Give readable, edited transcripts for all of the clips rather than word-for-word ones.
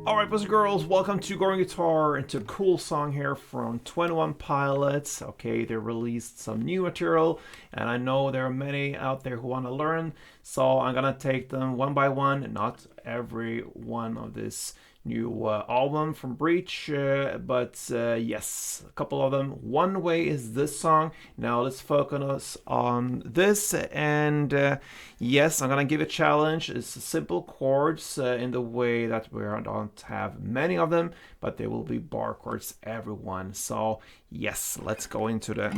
Alright, boys and girls, welcome to Going Guitar and to a cool song here from 21 Pilots. Okay, they released some new material, and I know there are many out there who want to learn, so I'm gonna take them one by one, not every one of this new album from Breach, but yes, a couple of them. One way is this song. Now let's focus on this, and yes, I'm gonna give a challenge. It's simple chords in the way that we don't have many of them, but there will be bar chords everyone. So yes, let's go into the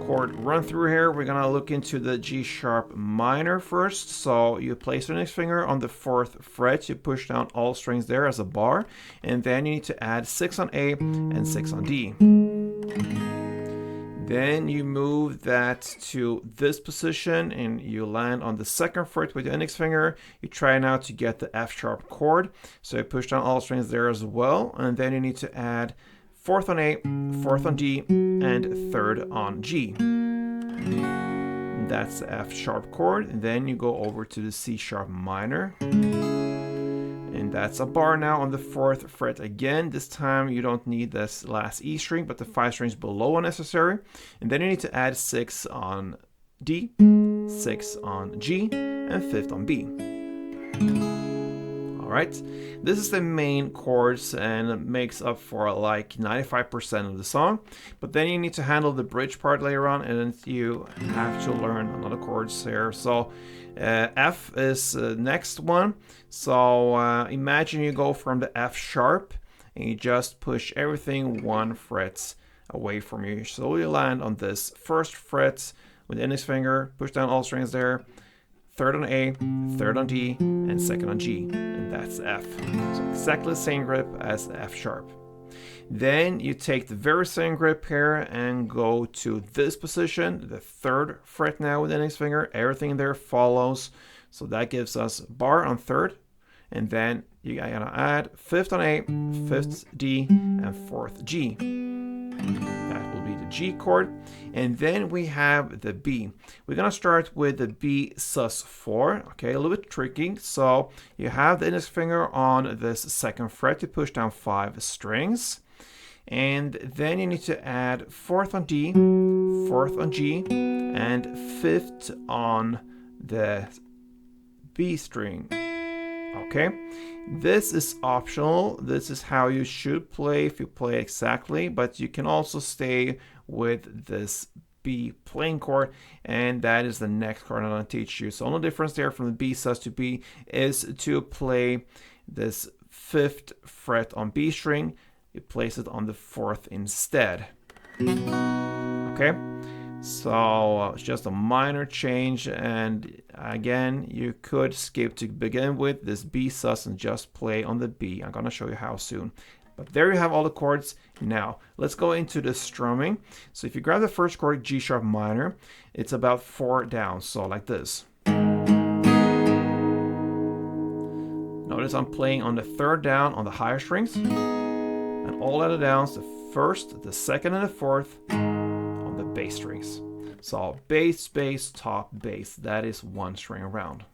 chord run through here. We're gonna look into the G sharp minor first. So you place your index finger on the 4th fret, you push down all strings there as a bar, and then you need to add 6 on A and 6 on D. Then you move that to this position and you land on the 2nd fret with your index finger. You try now to get the F sharp chord. So you push down all strings there as well, and then you need to add 4th on A, 4th on D, and 3rd on G. That's the F sharp chord. And then you go over to the C sharp minor. And that's a bar now on the 4th fret again. This time you don't need this last E string, but the 5 strings below are necessary. And then you need to add 6 on D, 6 on G, and 5th on B. Alright, this is the main chords and it makes up for like 95% of the song. But then you need to handle the bridge part later on, and you have to learn another chords here. So F is the next one. So imagine you go from the F sharp and you just push everything 1 fret away from you. So you land on this 1st fret with the index finger, push down all strings there, 3rd on A, 3rd on D, and 2nd on G, and that's F. So exactly the same grip as the F sharp. Then you take the very same grip here and go to this position, the 3rd fret now with the index finger. Everything there follows. So that gives us bar on 3rd. And then you're gonna add 5th on A, 5th D, and 4th G. That will be the G chord. And then we have the B. We're gonna start with the B sus4. Okay, a little bit tricky. So you have the index finger on this 2nd fret to push down 5 strings. And then you need to add 4th on D, 4th on G, and 5th on the B string. Okay, this is optional. This is how you should play if you play exactly, but you can also stay with this B playing chord, and that is the next chord I'm going to teach you. So the only difference there from the B sus to B is to play this 5th fret on B string. You place it on the 4th instead. Okay, so it's just a minor change, and again you could skip to begin with this B sus and just play on the B. I'm gonna show you how soon. But there you have all the chords. Now let's go into the strumming. So if you grab the 1st chord, G sharp minor, it's about 4 down, so like this. Notice I'm playing on the 3rd down on the higher strings, and all other downs, the 1st, the 2nd, and the 4th on the bass strings. So bass, bass, top, bass. That is 1 string around.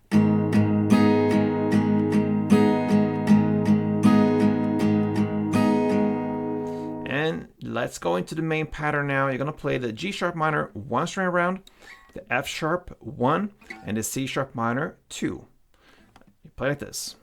And let's go into the main pattern now. You're gonna play the G sharp minor 1 string around, the F sharp 1, and the C sharp minor 2. You play like this.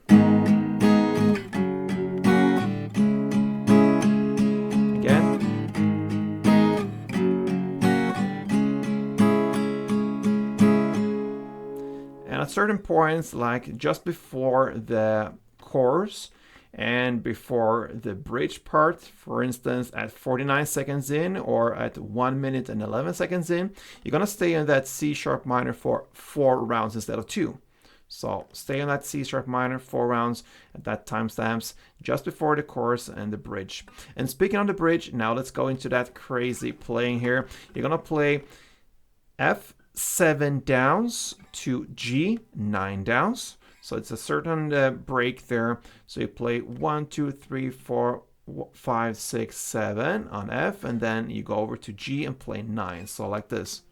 At certain points, like just before the chorus and before the bridge part, for instance at 49 seconds in or at 1 minute and 11 seconds in, you're gonna stay in that C sharp minor for 4 rounds instead of 2. So stay on that C sharp minor 4 rounds at that timestamps just before the chorus and the bridge. And speaking of the bridge, now let's go into that crazy playing here. You're gonna play F7 downs to G 9 downs. So it's a certain break there. So you play 1, 2, 3, 4, 5, 6, 7 on F, and then you go over to G and play 9. So like this.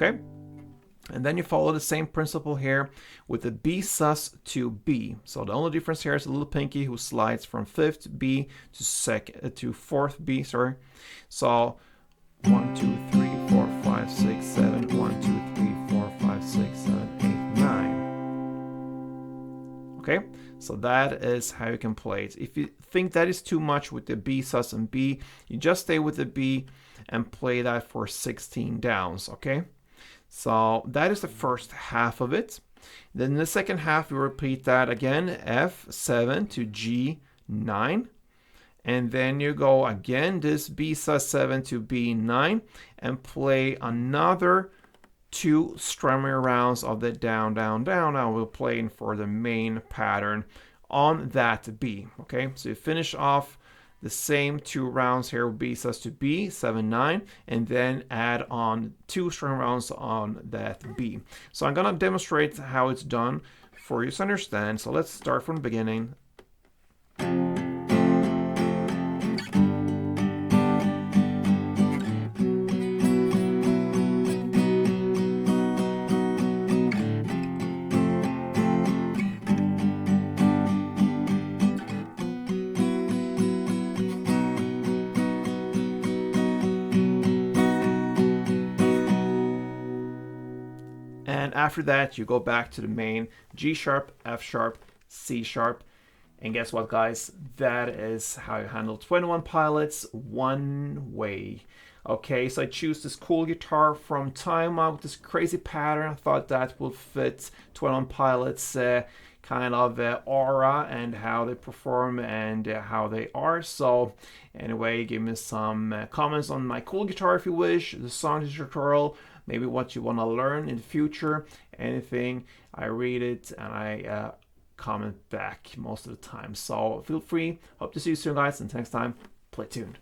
Okay. And then you follow the same principle here with the B sus to B. So the only difference here is a little pinky who slides from 5th B to 4th B, sorry. So 1, 2, 3, 4, 5, 6, 7, 1, 2, 3, 4, 5, 6, 7, 8, 9. Okay, so that is how you can play it. If you think that is too much with the B sus and B, you just stay with the B and play that for 16 downs, okay? So that is the first half of it. Then the second half, you repeat that again, F7 to G9. And then you go again, this B sus7 to B9, and play another 2 strumming rounds of the down, down, down. Now we're playing for the main pattern on that B, okay? So you finish off the same 2 rounds here with B sus to B, 7, 9, and then add on 2 string rounds on that B. So I'm gonna demonstrate how it's done for you to understand. So let's start from the beginning. And after that, you go back to the main G sharp, F sharp, C sharp. And guess what, guys? That is how you handle 21 pilots one way. Okay, so I choose this cool guitar from TYMA with this crazy pattern. I thought that would fit 21 pilots kind of aura and how they perform and how they are. So anyway, give me some comments on my cool guitar if you wish, the song tutorial, maybe what you want to learn in the future, anything. I read it and I comment back most of the time. So feel free. Hope to see you soon, guys. Until next time, play tuned.